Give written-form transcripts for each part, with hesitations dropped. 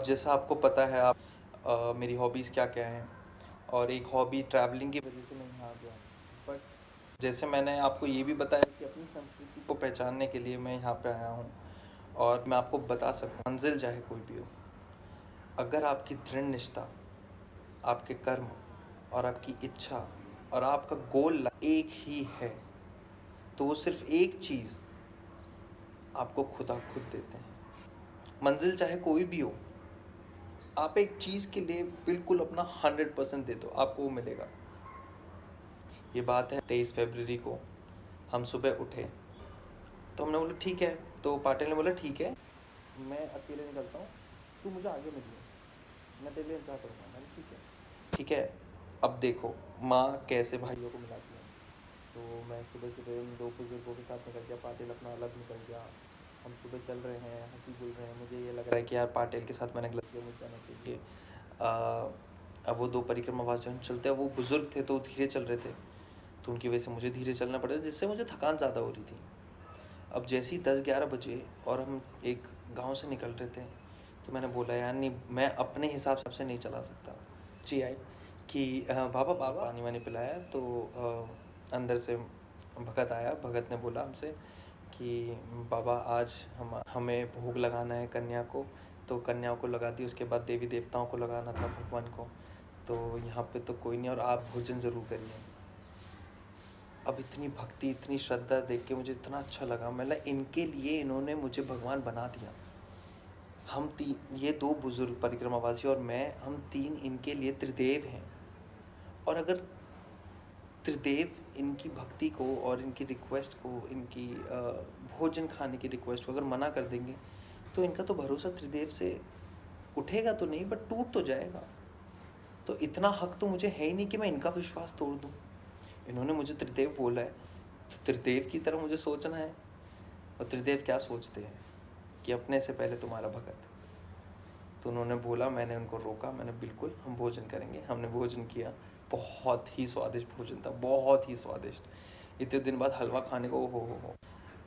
अब जैसा आपको पता है आप मेरी हॉबीज़ क्या क्या हैं, और एक हॉबी ट्रैवलिंग की वजह से मैं यहाँ आ गया। बट जैसे मैंने आपको ये भी बताया कि अपनी संस्कृति को पहचानने के लिए मैं यहाँ पे आया हूँ, और मैं आपको बता सकूँ मंजिल चाहे कोई भी हो, अगर आपकी दृढ़ निष्ठा, आपके कर्म और आपकी इच्छा और आपका गोल एक ही है, तो वो सिर्फ एक चीज़ आपको खुदा खुद देते हैं। मंजिल चाहे कोई भी हो, आप एक चीज़ के लिए बिल्कुल अपना 100% दे दो, आपको वो मिलेगा। ये बात है 23 फरवरी को हम सुबह उठे, तो हमने बोला ठीक है। तो पाटिल ने बोला ठीक है, मैं अकेले निकलता हूँ, तू मुझे आगे मिल ले, मैं तेरे लिए इंतजार करूँगा। मैंने ठीक है। अब देखो माँ कैसे भाइयों को मिलाती है। तो मैं सुबह सुबह उन दो बुजुर्गों के साथ निकल गया, पाटिल अपना अलग निकल गया। हम सुबह चल रहे हैं, हंसी बोल रहे हैं। मुझे ये लग रहा है कि यार पाटिल के साथ मैंने गलत किया, मुझे जाना चाहिए। अब वो दो परिक्रमावासी हम चलते हैं, वो बुजुर्ग थे तो धीरे चल रहे थे, तो उनकी वजह से मुझे धीरे चलना पड़ा, जिससे मुझे थकान ज़्यादा हो रही थी। अब जैसे ही 10-11 बजे और हम एक गांव से निकल रहे थे, तो मैंने बोला यार नहीं, मैं अपने हिसाब से नहीं चला सकता। जी आए कि बाबा बाबा पानी वानी पिलाया, तो अंदर से भगत आया। भगत ने बोला हमसे कि बाबा आज हमें भोग लगाना है कन्या को, तो कन्या को लगा दी। उसके बाद देवी देवताओं को लगाना था, भगवान को। तो यहाँ पे तो कोई नहीं, और आप भोजन ज़रूर करिए। अब इतनी भक्ति, इतनी श्रद्धा देख के मुझे इतना अच्छा लगा। मतलब इनके लिए इन्होंने मुझे भगवान बना दिया। हम ये दो बुजुर्ग परिक्रमावासी और मैं, हम तीन इनके लिए त्रिदेव हैं। और अगर त्रिदेव इनकी भक्ति को और इनकी रिक्वेस्ट को, इनकी भोजन खाने की रिक्वेस्ट को अगर मना कर देंगे, तो इनका तो भरोसा त्रिदेव से उठेगा तो नहीं, बट टूट तो जाएगा। तो इतना हक तो मुझे है ही नहीं कि मैं इनका विश्वास तोड़ दूँ। इन्होंने मुझे त्रिदेव बोला है, तो त्रिदेव की तरह मुझे सोचना है। और त्रिदेव क्या सोचते हैं कि अपने से पहले तुम्हारा भगत। तो उन्होंने बोला, मैंने उनको रोका, मैंने बिल्कुल हम भोजन करेंगे। हमने भोजन किया, बहुत ही स्वादिष्ट भोजन था, बहुत ही स्वादिष्ट। इतने दिन बाद हलवा खाने को हो।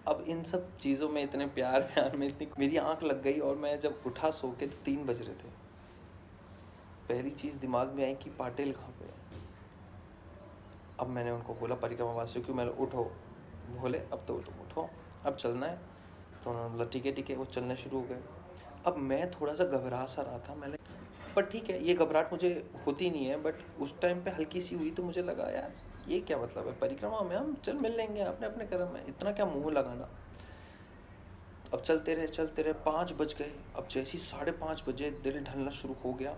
अब इन सब चीज़ों में, इतने प्यार में इतनी मेरी आंख लग गई। और मैं जब उठा सो के, तो 3 बज रहे थे। पहली चीज़ दिमाग में आई कि पाटिल कहाँ पे है। अब मैंने उनको बोला परिक्रमावासियों की, मैंने उठो बोले, अब तो तुम उठो, अब चलना है। तो उन्होंने बोला ठीक है। वो चलने शुरू हो गए। अब मैं थोड़ा सा घबरा सा रहा था, मैंने पर ठीक है, ये घबराहट मुझे होती नहीं है, बट उस टाइम पे हल्की सी हुई। तो मुझे लगा यार ये क्या मतलब है, परिक्रमा में हम चल मिल लेंगे, अपने अपने कर्म में इतना क्या मुंह लगाना। अब चलते रहे 5 बज गए। अब जैसे ही 5:30 बजे दिन ढलना शुरू हो गया,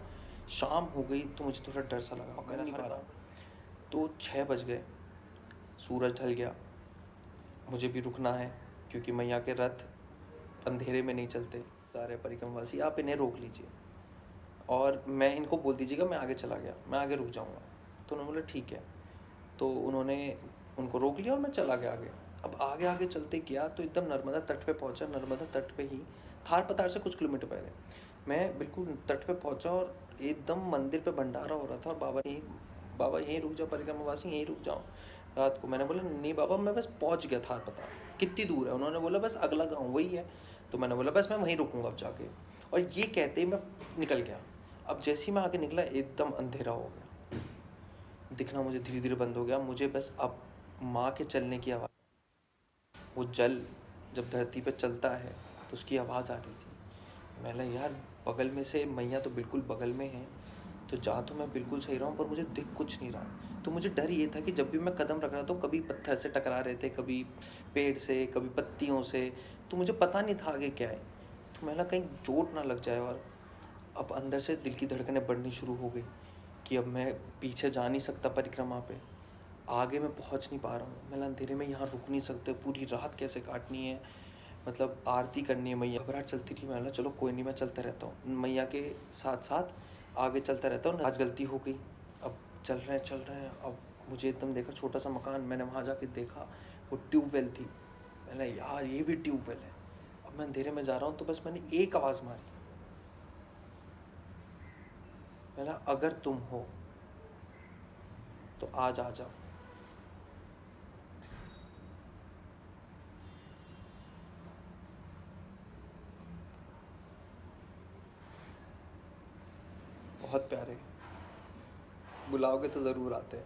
शाम हो गई, तो मुझे थोड़ा डर सा लगा, पकड़ नहीं पा रहा। तो 6 बज गए, सूरज ढल गया। मुझे भी रुकना है, क्योंकि मैया के रथ अंधेरे में नहीं चलते। सारे परिक्रमवासी, आप इन्हें रोक लीजिए और मैं इनको बोल दीजिएगा मैं आगे चला गया, मैं आगे रुक जाऊंगा। तो उन्होंने बोला ठीक है। तो उन्होंने उनको रोक लिया और मैं चला गया आगे। अब आगे आगे चलते गया, तो एकदम नर्मदा तट पे पहुंचा। नर्मदा तट पे ही, थार पतार से कुछ किलोमीटर पहले, मैं बिल्कुल तट पे पहुंचा, और एकदम मंदिर पे भंडारा हो रहा था। और बाबा यहीं रुक जाओ, परिक्रमावासी यहीं रुक जाओ रात को। मैंने बोला नहीं बाबा, मैं बस पहुंच गया थार पतार। कितनी दूर है? उन्होंने बोला बस अगला गाँव वही है। तो मैंने बोला बस मैं वहीं रुकूंगा अब जाके। और ये कहते ही मैं निकल गया। अब जैसे ही मैं आगे निकला, एकदम अंधेरा हो गया, दिखना मुझे धीरे धीरे बंद हो गया। मुझे बस अब माँ के चलने की आवाज़, वो जल जब धरती पर चलता है तो उसकी आवाज़ आ रही थी। मैंने यार बगल में से मैया तो बिल्कुल बगल में है, तो जा तो मैं बिल्कुल सही रहा हूँ, पर मुझे दिख कुछ नहीं रहा। तो मुझे डर ये था कि जब भी मैं कदम रख रहा था, कभी पत्थर से टकरा रहे थे, कभी पेड़ से, कभी पत्तियों से। तो मुझे पता नहीं था आगे क्या है। तो मैं कहीं चोट ना लग जाए। और अब अंदर से दिल की धड़कनें बढ़नी शुरू हो गई कि अब मैं पीछे जा नहीं सकता परिक्रमा पे, आगे मैं पहुंच नहीं पा रहा हूँ। मैं अंधेरे में यहाँ रुक नहीं सकते, पूरी रात कैसे काटनी है, मतलब आरती करनी है मैया। घबराहट चलती थी। मैं चलो कोई नहीं, मैं चलता रहता हूँ मैया के साथ साथ, आगे चलता रहता हूँ। आज गलती हो गई। अब चल रहे हैं। अब मुझे एकदम देखा छोटा सा मकान, मैंने वहाँ जाके देखा, वो ट्यूबवेल थी। मैंने यार ये भी ट्यूबवेल है। अब मैं अंधेरे में जा रहा हूँ, तो बस मैंने एक आवाज़ मारी, मैंने अगर तुम हो तो आज आ जाओ। बहुत प्यारे, बुलाओगे तो ज़रूर आते हैं।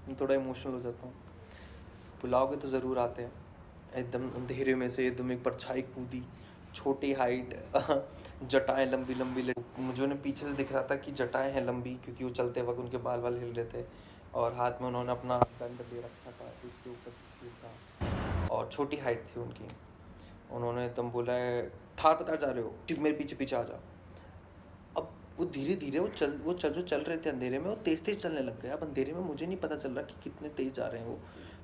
मैं थोड़ा इमोशनल हो जाता हूँ। बुलाओगे तो ज़रूर आते हैं। एकदम अंधेरे में से एकदम एक परछाई कूदी, छोटी हाइट, जटाएं लंबी लंबी। मुझे उन्हें पीछे से दिख रहा था कि जटाएं हैं लंबी, क्योंकि वो चलते वक्त उनके बाल बाल हिल रहे थे, और हाथ में उन्होंने अपना दंड ले रखा था, उसके ऊपर त्रिशूल था, और छोटी हाइट थी उनकी। उन्होंने एकदम बोला है, थार पतार जा रहे हो, मेरे पीछे पीछे आ जा। अब वो धीरे धीरे जो चल रहे थे अंधेरे में, वो तेज तेज चलने लग गए। अब अंधेरे में मुझे नहीं पता चल रहा कि कितने तेज जा रहे हैं वो।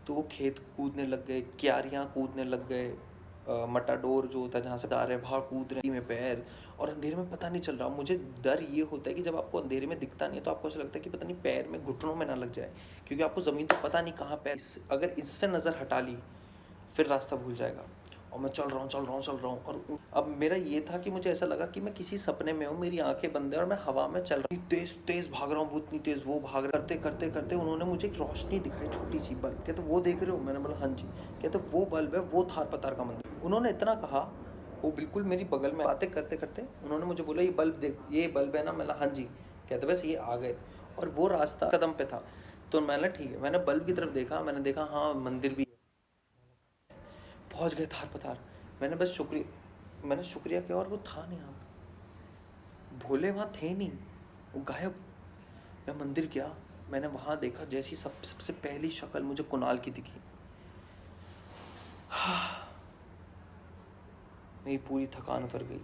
तो वो खेत कूदने लग गए, क्यारियाँ कूदने लग गए, मटाडोर जो होता है जहाँ से जा रहे हैं बाहर कूद रहे में पैर, और अंधेरे में पता नहीं चल रहा। मुझे डर ये होता है कि जब आपको अंधेरे में दिखता नहीं है तो आपको ऐसा लगता है कि पता नहीं पैर में घुटनों में ना लग जाए, क्योंकि आपको ज़मीन तो पता नहीं कहाँ पैर। अगर इससे नज़र हटा ली फिर रास्ता भूल जाएगा। और मैं चल रहा हूँ और अब मेरा ये था कि मुझे ऐसा लगा कि मैं किसी सपने में हूँ, मेरी आंखें बंद है और मैं हवा में चल रहा हूँ, तेज तेज भाग रहा हूँ, वो इतनी तेज वो भाग रहा। करते करते करते उन्होंने मुझे एक रोशनी दिखाई, छोटी सी बल्ब। कहते वो देख रहे हो? मैंने बोला हाँ जी। कहते वो बल्ब है, वो थार पतार का मंदिर। उन्होंने इतना कहा, वो बिल्कुल मेरी बगल में। बातें करते करते उन्होंने मुझे बोला, ये बल्ब देख, ये बल्ब है ना? मैंने हाँ जी। कहते बस ये आ गए, और वो रास्ता कदम पे था। तो मैंने ठीक है, मैंने बल्ब की तरफ देखा, मैंने देखा हाँ मंदिर भी है। पहुंच गए थार पतार। मैंने शुक्रिया किया, और वो था नहीं। आप भोले वहाँ थे नहीं, वो गायब। मैं मंदिर गया, मैंने वहाँ देखा, जैसी सबसे पहली शक्ल मुझे कुणाल की दिखी। मेरी पूरी थकान उतर गई।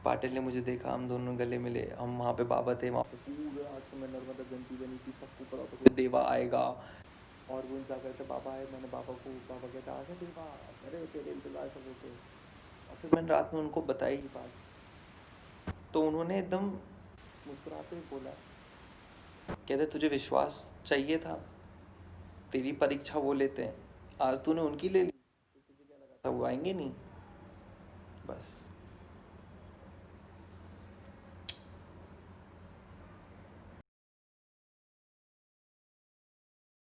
पाटिल ने मुझे देखा, हम दोनों गले मिले। हम वहाँ पे बाबा थे, वहाँ पे पूरे हाथ में नर्मदा जयंती बनी थी, सब कुछ पड़ा था, देवा आएगा। और वो इंतजार करते बाबा आए। मैंने बाबा कहता आ गया देवा, अरे तेरे इंतजार कर रहे थे। और फिर मैंने रात में उनको बताई ये बात, तो उन्होंने एकदम मुस्कुराते हुए बोला, कहते तुझे विश्वास चाहिए था, तेरी परीक्षा वो लेते हैं, आज तूने उनकी ले ली, तो तुझे क्या लगा था वो आएंगे नहीं? बस।